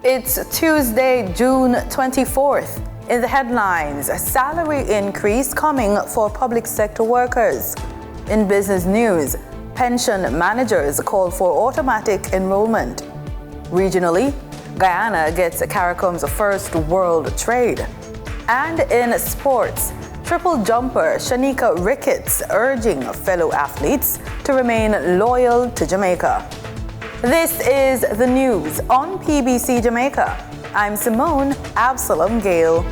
It's Tuesday, June 24th. In the headlines, salary increase coming for public sector workers. In business news, pension managers call for automatic enrollment. Regionally, Guyana gets CARICOM's first world trade. And in sports, triple jumper Shanika Ricketts urging fellow athletes to remain loyal to Jamaica. This is the news on PBC Jamaica. I'm Simone Absalom Gale.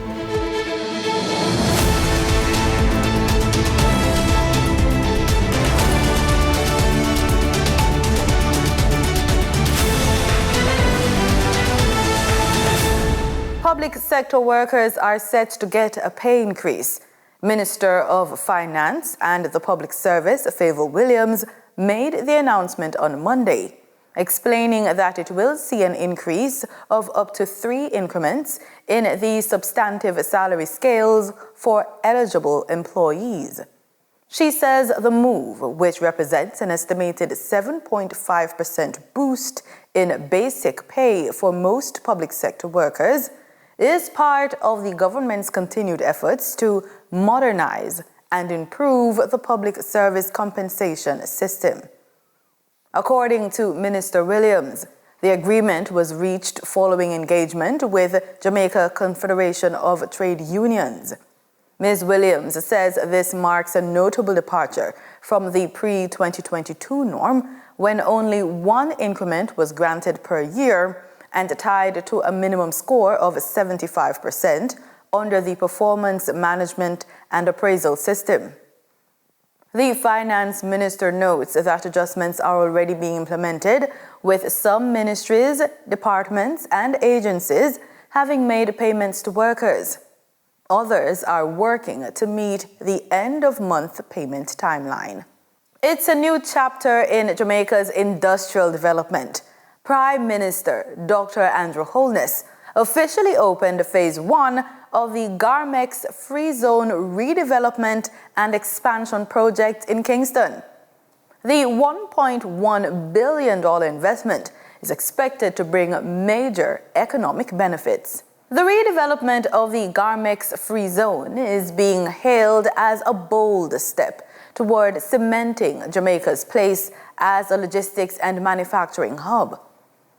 Public sector workers are set to get a pay increase. Minister of Finance and the Public Service, Favour Williams, made the announcement on Monday, explaining that it will see an increase of up to 3 increments in the substantive salary scales for eligible employees. She says the move, which represents an estimated 7.5% boost in basic pay for most public sector workers, is part of the government's continued efforts to modernize and improve the public service compensation system. According to Minister Williams, the agreement was reached following engagement with Jamaica Confederation of Trade Unions. Ms. Williams says this marks a notable departure from the pre-2022 norm, when only 1 increment was granted per year and tied to a minimum score of 75% under the Performance Management and Appraisal System. The Finance Minister notes that adjustments are already being implemented, with some ministries, departments, and agencies having made payments to workers. Others are working to meet the end-of-month payment timeline. It's a new chapter in Jamaica's industrial development. Prime Minister Dr. Andrew Holness officially opened Phase 1 of the Garmex Free Zone Redevelopment and Expansion Project in Kingston. The $1.1 billion investment is expected to bring major economic benefits. The redevelopment of the Garmex Free Zone is being hailed as a bold step toward cementing Jamaica's place as a logistics and manufacturing hub.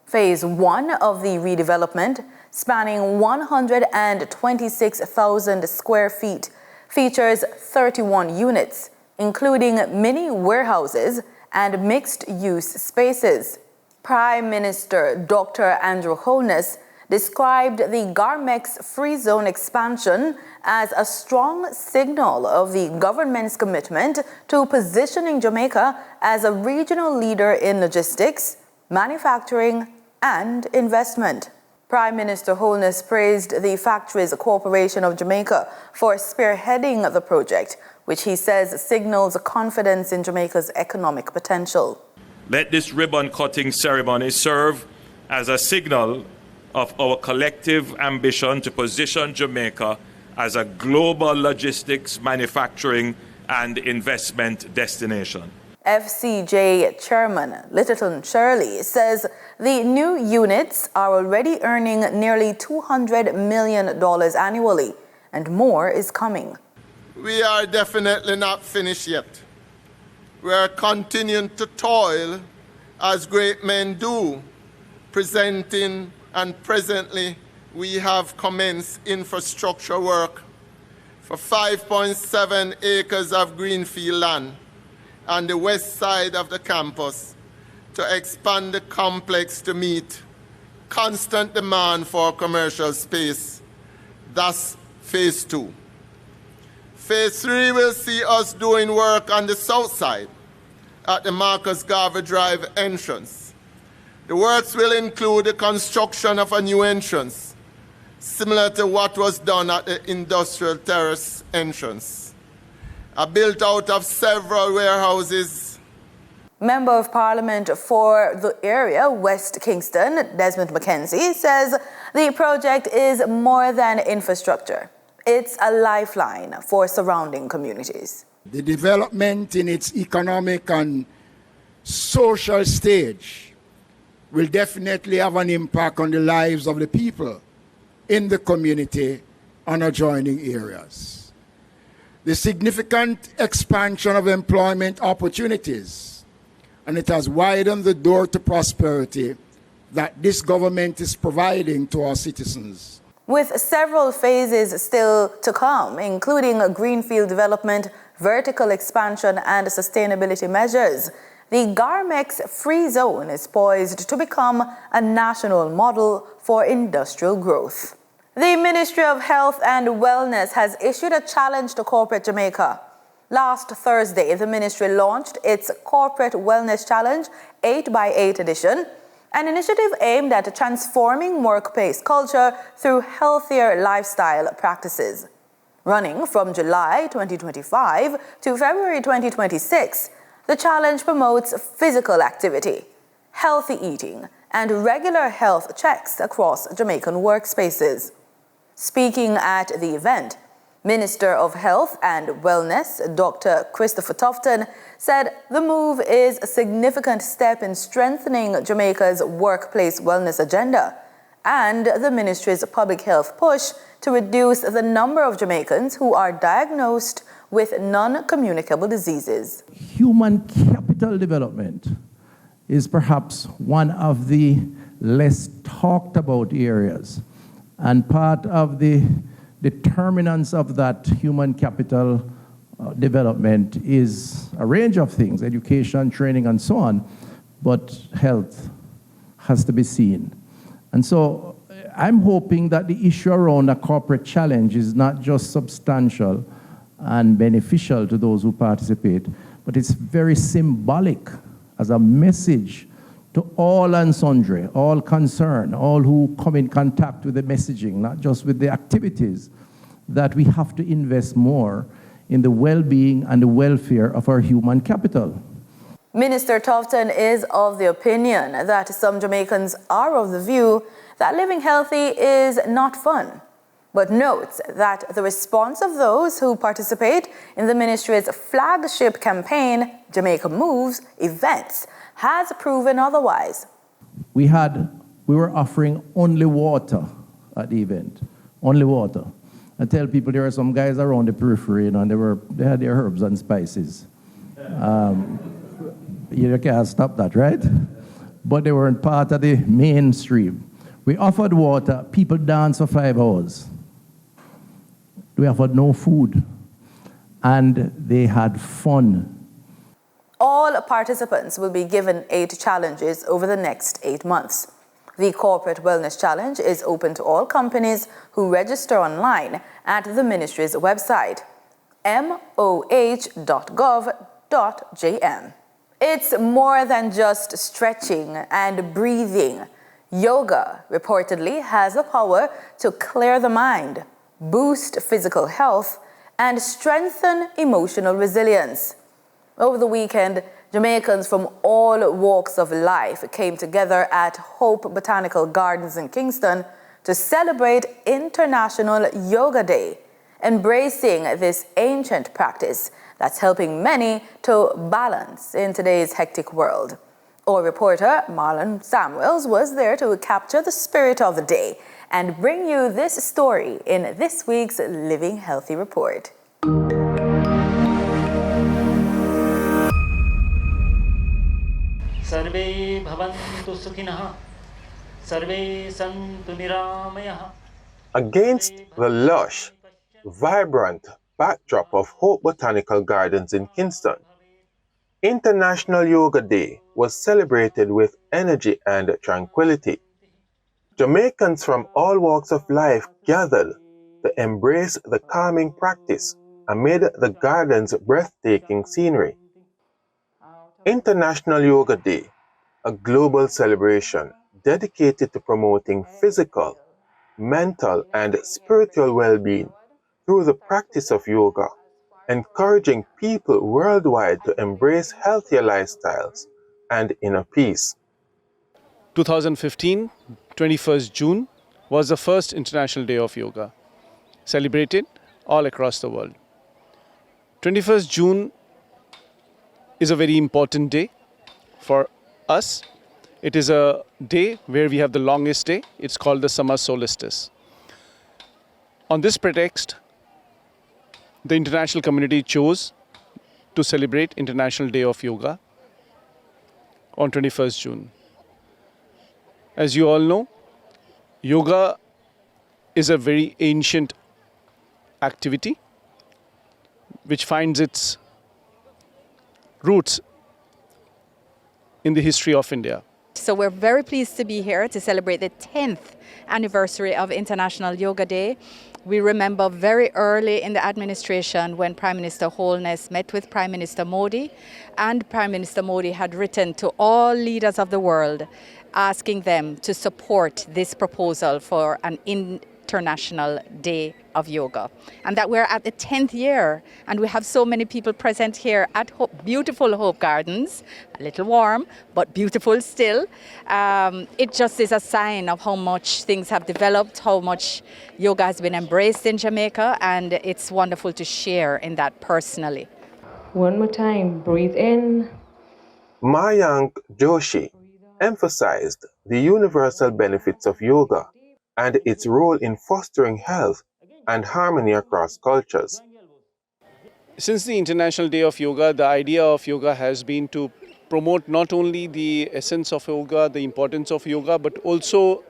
Phase 1 of the redevelopment, spanning 126,000 square feet, features 31 units, including mini warehouses and mixed-use spaces. Prime Minister Dr. Andrew Holness described the Garmex Free Zone expansion as a strong signal of the government's commitment to positioning Jamaica as a regional leader in logistics, manufacturing, and investment. Prime Minister Holness praised the Factories Corporation of Jamaica for spearheading the project, which he says signals confidence in Jamaica's economic potential. Let this ribbon-cutting ceremony serve as a signal of our collective ambition to position Jamaica as a global logistics, manufacturing, and investment destination. FCJ Chairman Littleton Shirley says the new units are already earning nearly $200 million annually, and more is coming. We are definitely not finished yet. We are continuing to toil as great men do, presenting and presently we have commenced infrastructure work for 5.7 acres of greenfield land on the west side of the campus to expand the complex to meet constant demand for commercial space. That's Phase 2. Phase 3 will see us doing work on the south side at the Marcus Garvey Drive entrance. The works will include the construction of a new entrance, similar to what was done at the Industrial Terrace entrance, built out of several warehouses. Member of Parliament for the area, West Kingston, Desmond McKenzie, says the project is more than infrastructure. It's a lifeline for surrounding communities. The development in its economic and social stage will definitely have an impact on the lives of the people in the community and adjoining areas. The significant expansion of employment opportunities, and it has widened the door to prosperity that this government is providing to our citizens. With several phases still to come, including greenfield development, vertical expansion, and sustainability measures, the Garmex Free Zone is poised to become a national model for industrial growth. The Ministry of Health and Wellness has issued a challenge to corporate Jamaica. Last Thursday, the ministry launched its Corporate Wellness Challenge 8x8 edition, an initiative aimed at transforming workplace culture through healthier lifestyle practices. Running from July 2025 to February 2026, the challenge promotes physical activity, healthy eating, and regular health checks across Jamaican workspaces. Speaking at the event, Minister of Health and Wellness, Dr. Christopher Tufton, said the move is a significant step in strengthening Jamaica's workplace wellness agenda and the ministry's public health push to reduce the number of Jamaicans who are diagnosed with non-communicable diseases. Human capital development is perhaps one of the less talked about areas. And part of the determinants of that human capital development is a range of things, education, training, and so on, but health has to be seen. And so I'm hoping that the issue around a corporate challenge is not just substantial and beneficial to those who participate, but it's very symbolic as a message to all and sundry, all concerned, all who come in contact with the messaging, not just with the activities, that we have to invest more in the well-being and the welfare of our human capital. Minister Tufton is of the opinion that some Jamaicans are of the view that living healthy is not fun, but notes that the response of those who participate in the ministry's flagship campaign, Jamaica Moves events, has proven otherwise. We were offering only water at the event, only water. I tell people there are some guys around the periphery, and they had their herbs and spices. You can't stop that, right? But they weren't part of the mainstream. We offered water, people danced for 5 hours. We offered no food, and they had fun. All participants will be given 8 challenges over the next 8 months. The Corporate Wellness Challenge is open to all companies who register online at the ministry's website, moh.gov.jm. It's more than just stretching and breathing. Yoga reportedly has the power to clear the mind, boost physical health, and strengthen emotional resilience. Over the weekend, Jamaicans from all walks of life came together at Hope Botanical Gardens in Kingston to celebrate International Yoga Day, embracing this ancient practice that's helping many to balance in today's hectic world. Our reporter, Marlon Samuels, was there to capture the spirit of the day and bring you this story in this week's Living Healthy Report. सर्वे भवन्तु सुखिनः सर्वे सन्तु निरामयः. Against the lush, vibrant backdrop of Hope Botanical Gardens in Kingston, International Yoga Day was celebrated with energy and tranquility. Jamaicans from all walks of life gathered to embrace the calming practice amid the garden's breathtaking scenery. International Yoga Day, a global celebration dedicated to promoting physical, mental, and spiritual well-being through the practice of yoga, encouraging people worldwide to embrace healthier lifestyles and inner peace. 2015, 21st June, was the first International Day of Yoga, celebrated all across the world. 21st June is a very important day for us It is a day where we have the longest day. It's called the summer solstice. On this pretext, the international community chose to celebrate International Day of Yoga on 21st June. As you all know, yoga is a very ancient activity which finds its roots in the history of India. So we're very pleased to be here to celebrate the 10th anniversary of International Yoga Day. We remember very early in the administration when Prime Minister Holness met with Prime Minister Modi, and Prime Minister Modi had written to all leaders of the world asking them to support this proposal for an International Day of Yoga. And that we're at the 10th year, and we have so many people present here at beautiful Hope Gardens, a little warm, but beautiful still. It just is a sign of how much things have developed, how much yoga has been embraced in Jamaica, and it's wonderful to share in that personally. One more time, breathe in. Mayank Joshi emphasized the universal benefits of yoga and its role in fostering health and harmony across cultures. Since the International Day of Yoga, the idea of yoga has been to promote not only the essence of yoga, the importance of yoga, but also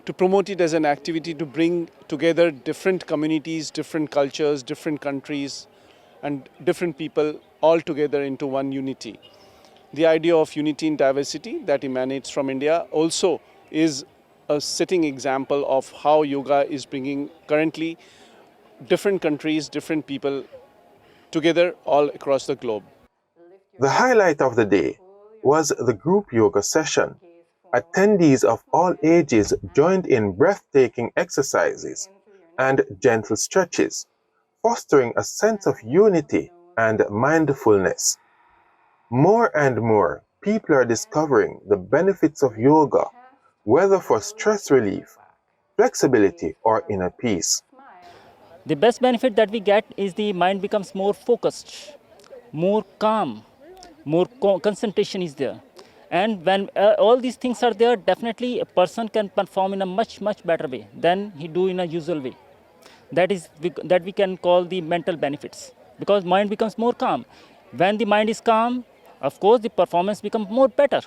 to promote it as an activity to bring together different communities, different cultures, different countries, and different people all together into one unity. The idea of unity in diversity that emanates from India also is a setting example of how yoga is bringing currently different countries, different people together all across the globe. The highlight of the day was the group yoga session. Attendees of all ages joined in breathtaking exercises and gentle stretches, fostering a sense of unity and mindfulness. More and more people are discovering the benefits of yoga, whether for stress relief, flexibility, or inner peace. The best benefit that we get is the mind becomes more focused, more calm, more concentration is there. And when all these things are there, definitely a person can perform in a much better way than he do in a usual way. That we can call the mental benefits, because mind becomes more calm. When the mind is calm, of course the performance becomes more better.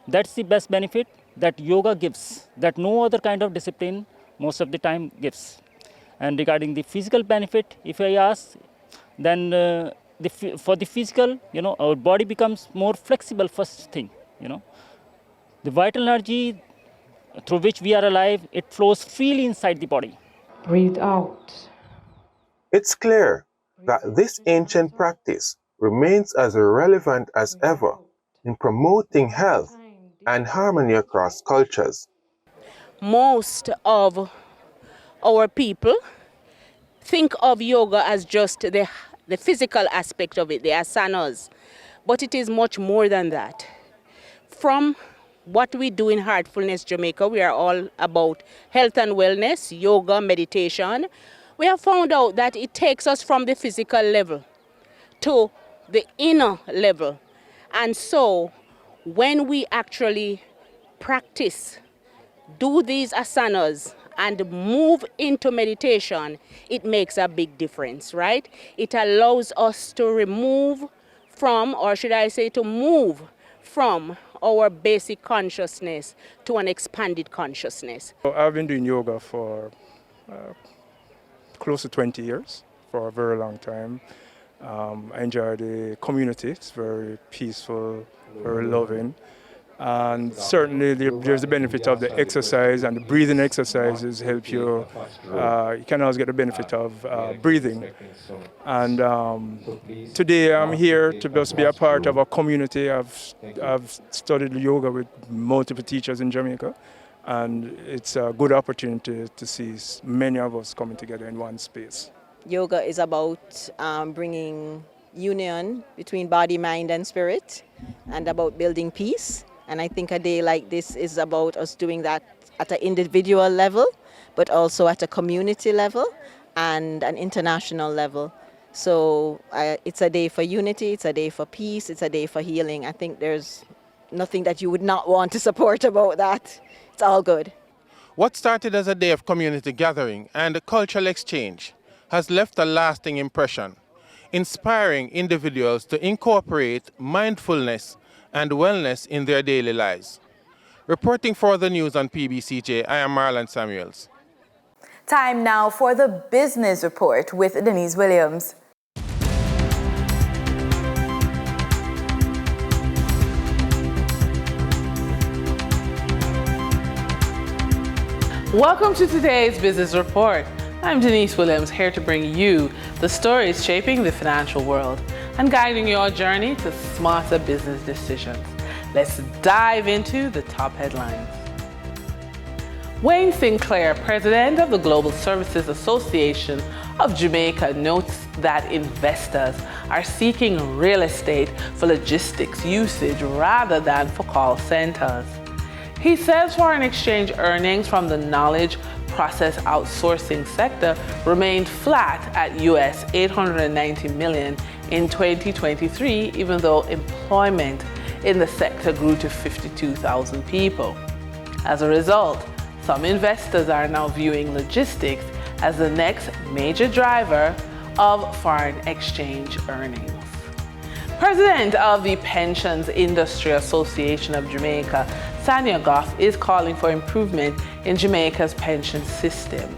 That's the best benefit that yoga gives, that no other kind of discipline most of the time gives. And regarding the physical benefit, if I ask, then for the physical, our body becomes more flexible first thing, The vital energy through which we are alive, it flows freely inside the body. Breathe out. It's clear that this ancient practice remains as relevant as ever in promoting health and harmony across cultures. Most of our people think of yoga as just the physical aspect of it, the asanas, but it is much more than that. From what we do in Heartfulness Jamaica, we are all about health and wellness, yoga, meditation. We have found out that it takes us from the physical level to the inner level. And so when we actually practice, do these asanas and move into meditation, it makes a big difference, right? It allows us to remove from, or should I say to move from, our basic consciousness to an expanded consciousness. I've been doing yoga for close to 20 years, for a very long time. I enjoy the community. It's very peaceful, very loving. And certainly there's the benefit of the exercise, and the breathing exercises help you. You can always get the benefit of breathing. And today I'm here to just be a part of a community. I've studied yoga with multiple teachers in Jamaica, and it's a good opportunity to see many of us coming together in one space. Yoga is about bringing union between body, mind, and spirit, and about building peace. And I think a day like this is about us doing that at an individual level, but also at a community level and an international level. So it's a day for unity, it's a day for peace, it's a day for healing. I think there's nothing that you would not want to support about that. It's all good. What started as a day of community gathering and cultural exchange has left a lasting impression, inspiring individuals to incorporate mindfulness and wellness in their daily lives. Reporting for the news on PBCJ, I am Marlon Samuels. Time now for the Business Report with Denise Williams. Welcome to today's Business Report. I'm Denise Williams, here to bring you the stories shaping the financial world and guiding your journey to smarter business decisions. Let's dive into the top headlines. Wayne Sinclair, president of the Global Services Association of Jamaica, notes that investors are seeking real estate for logistics usage rather than for call centers. He says foreign exchange earnings from the knowledge process outsourcing sector remained flat at US $890 million in 2023, even though employment in the sector grew to 52,000 people. As a result, some investors are now viewing logistics as the next major driver of foreign exchange earnings. President of the Pensions Industry Association of Jamaica, Sanya Goff, is calling for improvement in Jamaica's pension system.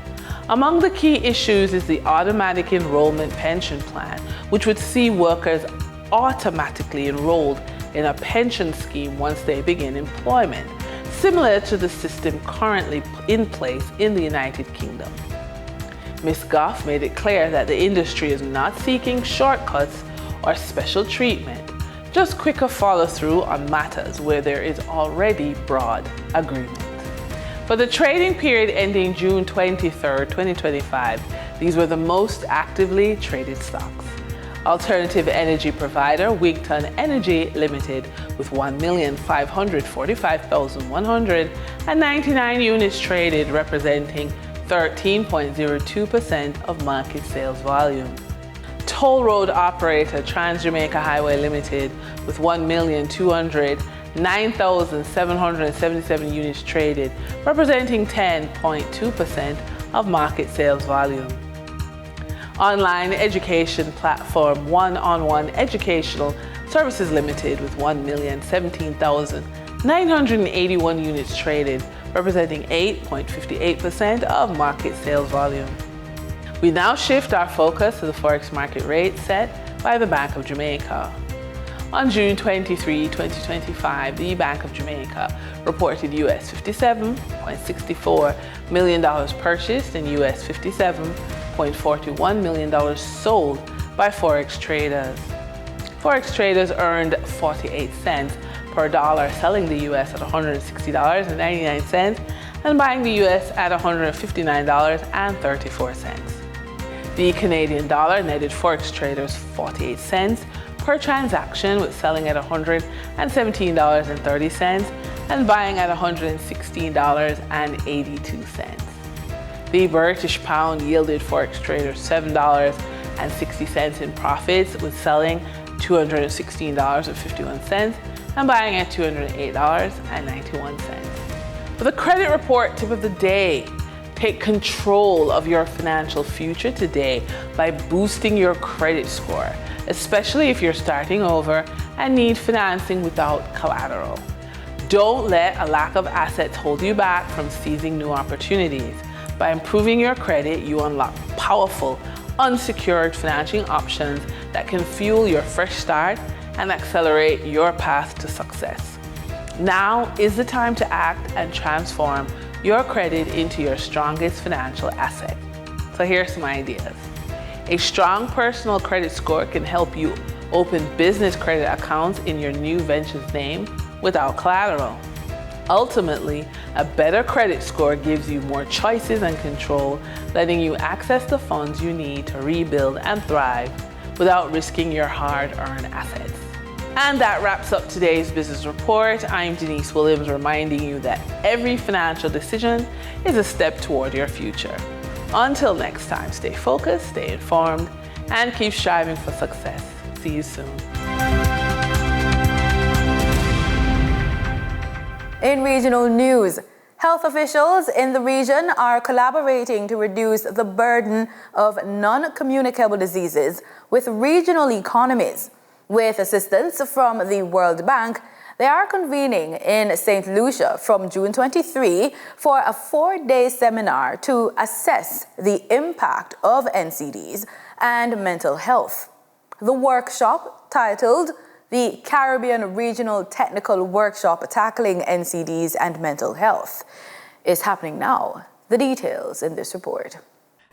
Among the key issues is the automatic enrollment pension plan, which would see workers automatically enrolled in a pension scheme once they begin employment, similar to the system currently in place in the United Kingdom. Ms. Goff made it clear that the industry is not seeking shortcuts or special treatment, just quicker follow-through on matters where there is already broad agreement. For the trading period ending June 23, 2025, these were the most actively traded stocks. Alternative energy provider Wigton Energy Limited with 1,545,199 units traded, representing 13.02% of market sales volume. Toll road operator Trans-Jamaica Highway Limited with 1,209,777 units traded, representing 10.2% of market sales volume. Online education platform One-on-One Educational Services Limited with 1,017,981 units traded, representing 8.58% of market sales volume. We now shift our focus to the forex market rate set by the Bank of Jamaica. On June 23, 2025, the Bank of Jamaica reported US $57.64 million purchased and US $57.41 million sold by forex traders. Forex traders earned 48 cents per dollar, selling the US at $160.99 and buying the US at $159.34. The Canadian dollar netted forex traders 48 cents per transaction, with selling at $117.30 and buying at $116.82. The British pound yielded forex traders $7.60 in profits, with selling $216.51 and buying at $208.91. For the credit report tip of the day, take control of your financial future today by boosting your credit score, especially if you're starting over and need financing without collateral. Don't let a lack of assets hold you back from seizing new opportunities. By improving your credit, you unlock powerful, unsecured financing options that can fuel your fresh start and accelerate your path to success. Now is the time to act and transform your credit into your strongest financial asset. So here are some ideas. A strong personal credit score can help you open business credit accounts in your new venture's name without collateral. Ultimately, a better credit score gives you more choices and control, letting you access the funds you need to rebuild and thrive without risking your hard-earned assets. And that wraps up today's business report. I'm Denise Williams, reminding you that every financial decision is a step toward your future. Until next time, stay focused, stay informed, and keep striving for success. See you soon. In regional news, health officials in the region are collaborating to reduce the burden of non-communicable diseases with regional economies. With assistance from the World Bank, they are convening in St. Lucia from June 23 for a 4-day seminar to assess the impact of NCDs and mental health. The workshop, titled the Caribbean Regional Technical Workshop Tackling NCDs and Mental Health, is happening now. The details in this report.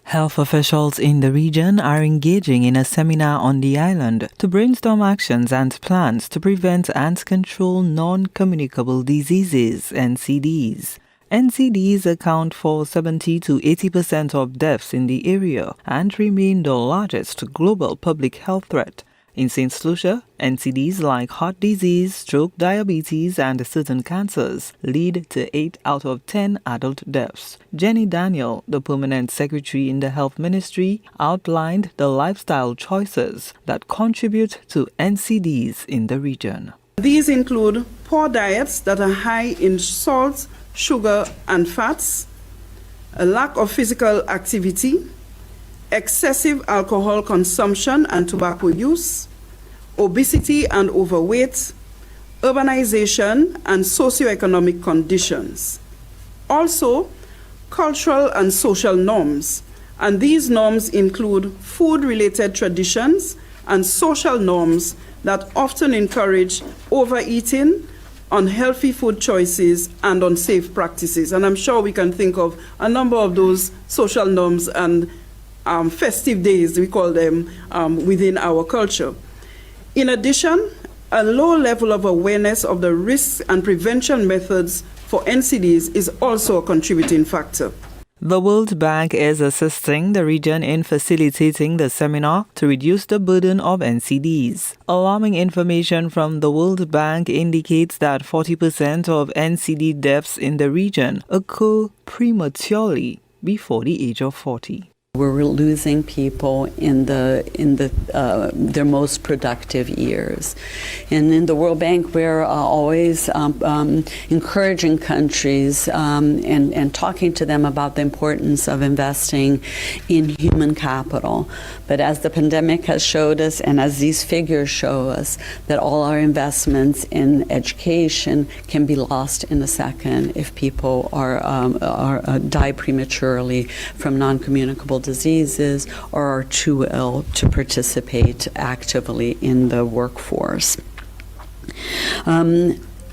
Health officials in the region are engaging in a seminar on the island to brainstorm actions and plans to prevent and control non-communicable diseases, NCDs. NCDs account for 70 to 80% of deaths in the area and remain the largest global public health threat. In St. Lucia, NCDs like heart disease, stroke, diabetes, and certain cancers lead to 8 out of 10 adult deaths. Jenny Daniel, the permanent secretary in the Health Ministry, outlined the lifestyle choices that contribute to NCDs in the region. These include poor diets that are high in salt, sugar, and fats, a lack of physical activity, excessive alcohol consumption and tobacco use, obesity and overweight, urbanization and socioeconomic conditions. Also, cultural and social norms, and these norms include food-related traditions and social norms that often encourage overeating, unhealthy food choices, and unsafe practices. And I'm sure we can think of a number of those social norms and festive days, we call them, within our culture. In addition, a low level of awareness of the risks and prevention methods for NCDs is also a contributing factor. The World Bank is assisting the region in facilitating the seminar to reduce the burden of NCDs. Alarming information from the World Bank indicates that 40% of NCD deaths in the region occur prematurely before the age of 40. We're losing people in their most productive years. And in the World Bank, we're always encouraging countries and talking to them about the importance of investing in human capital. But as the pandemic has showed us, and as these figures show us, that all our investments in education can be lost in a second if people die prematurely from non-communicable diseases or are too ill to participate actively in the workforce.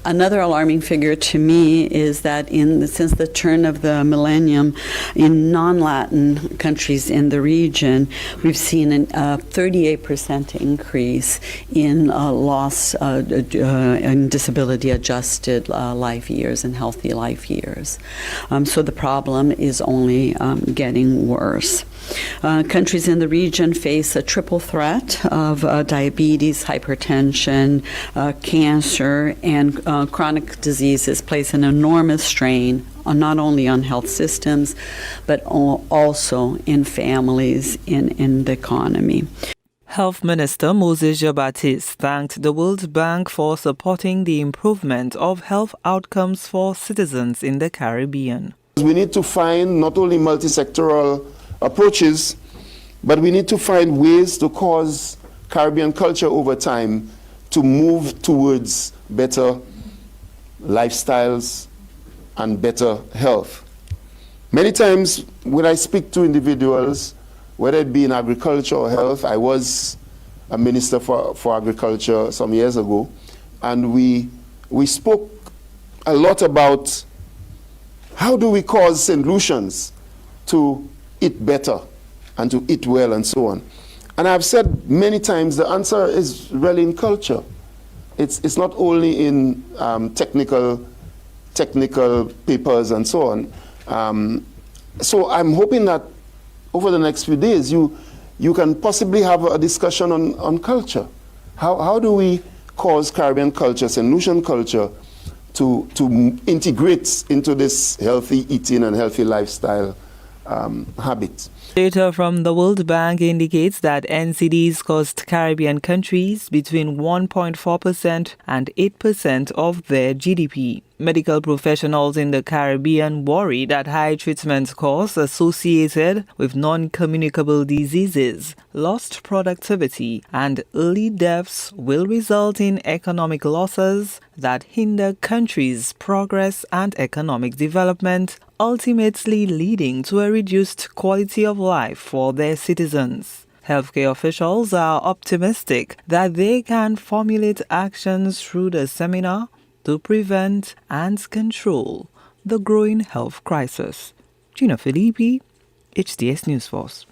Another alarming figure to me is that since the turn of the millennium, in non-Latin countries in the region, we've seen a 38% increase in loss in disability-adjusted life years and healthy life years. So the problem is only getting worse. Countries in the region face a triple threat of diabetes, hypertension, cancer, and chronic diseases place an enormous strain not only on health systems, but also in families, in the economy. Health Minister Moses Jean-Baptiste thanked the World Bank for supporting the improvement of health outcomes for citizens in the Caribbean. We need to find not only multi-sectoral approaches, but we need to find ways to cause Caribbean culture over time to move towards better lifestyles and better health. Many times when I speak to individuals, whether it be in agriculture or health, I was a minister for agriculture some years ago, and we spoke a lot about how do we cause St. Lucians to eat better and to eat well and so on. And I've said many times the answer is really in culture. It's not only in technical papers and so on. So I'm hoping that over the next few days you can possibly have a discussion on culture. How do we cause Caribbean culture, St. Lucian culture, to integrate into this healthy eating and healthy lifestyle habits. Data from the World Bank indicates that NCDs cost Caribbean countries between 1.4% and 8% of their GDP. Medical professionals in the Caribbean worry that high treatment costs associated with non-communicable diseases, lost productivity, and early deaths will result in economic losses that hinder countries' progress and economic development, ultimately leading to a reduced quality of life for their citizens. Healthcare officials are optimistic that they can formulate actions through the seminar to prevent and control the growing health crisis. Gina Filippi, HTS News Force.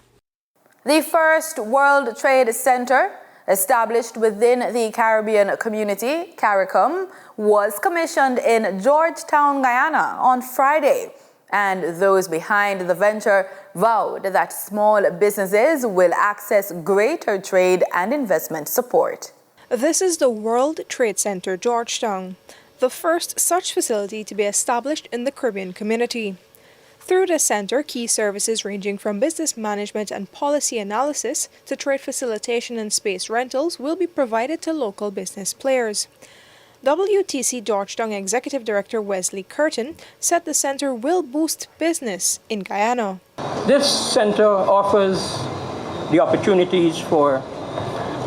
The first World Trade Center, established within the Caribbean community, CARICOM, was commissioned in Georgetown, Guyana on Friday. And those behind the venture vowed that small businesses will access greater trade and investment support. This is the World Trade Center Georgetown, the first such facility to be established in the Caribbean community. Through the center, key services ranging from business management and policy analysis to trade facilitation and space rentals will be provided to local business players. WTC Georgetown Executive Director Wesley Curtin said the center will boost business in Guyana. This center offers the opportunities for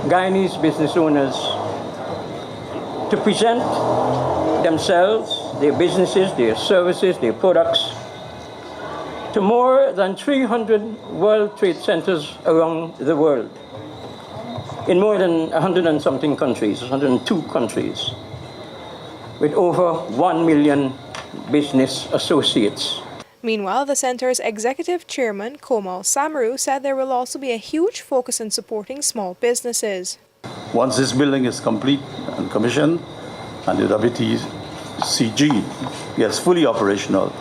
Guyanese business owners to present themselves, their businesses, their services, their products to more than 300 World Trade Centers around the world, in more than 100 and something countries, 102 countries, with over 1 million business associates. Meanwhile, the center's executive chairman, Komal Samaru, said there will also be a huge focus in supporting small businesses. Once this building is complete and commissioned and the WTCG gets fully operational,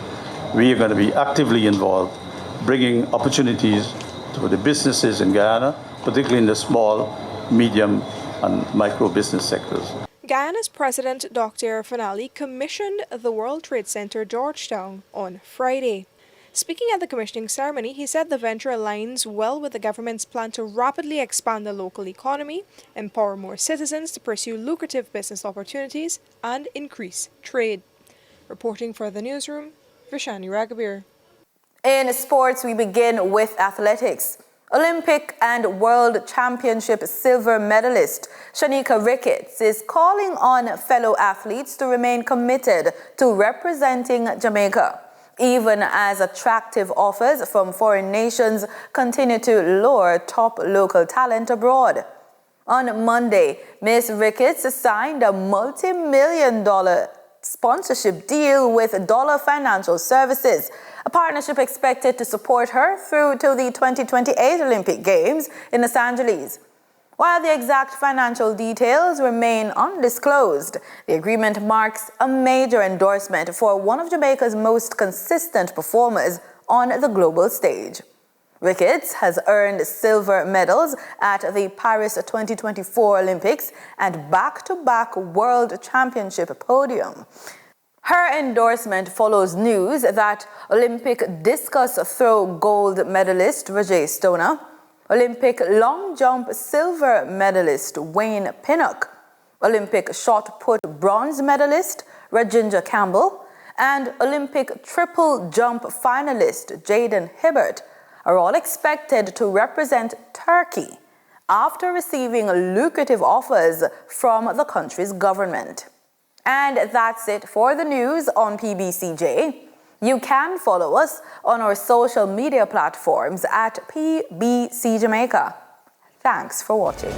we are going to be actively involved, bringing opportunities to the businesses in Guyana, particularly in the small, medium, and micro business sectors. Guyana's President Dr. Fanali commissioned the World Trade Center Georgetown on Friday. Speaking at the commissioning ceremony, he said the venture aligns well with the government's plan to rapidly expand the local economy, empower more citizens to pursue lucrative business opportunities, and increase trade. Reporting for the newsroom, Vishani Raghabir. In sports, we begin with athletics. Olympic and World Championship silver medalist Shanika Ricketts is calling on fellow athletes to remain committed to representing Jamaica, even as attractive offers from foreign nations continue to lure top local talent abroad. On Monday, Ms. Ricketts signed a multi-million-dollar sponsorship deal with Dollar Financial Services, a partnership expected to support her through to the 2028 Olympic Games in Los Angeles. While the exact financial details remain undisclosed, the agreement marks a major endorsement for one of Jamaica's most consistent performers on the global stage. Ricketts has earned silver medals at the Paris 2024 Olympics and back-to-back World Championship podium. Her endorsement follows news that Olympic discus throw gold medalist Roger Stoner, Olympic long jump silver medalist Wayne Pinnock, Olympic shot put bronze medalist Rajinja Campbell, and Olympic triple jump finalist Jaden Hibbert are all expected to represent Turkey after receiving lucrative offers from the country's government. And that's it for the news on PBCJ. You can follow us on our social media platforms at PBCJamaica. Thanks for watching.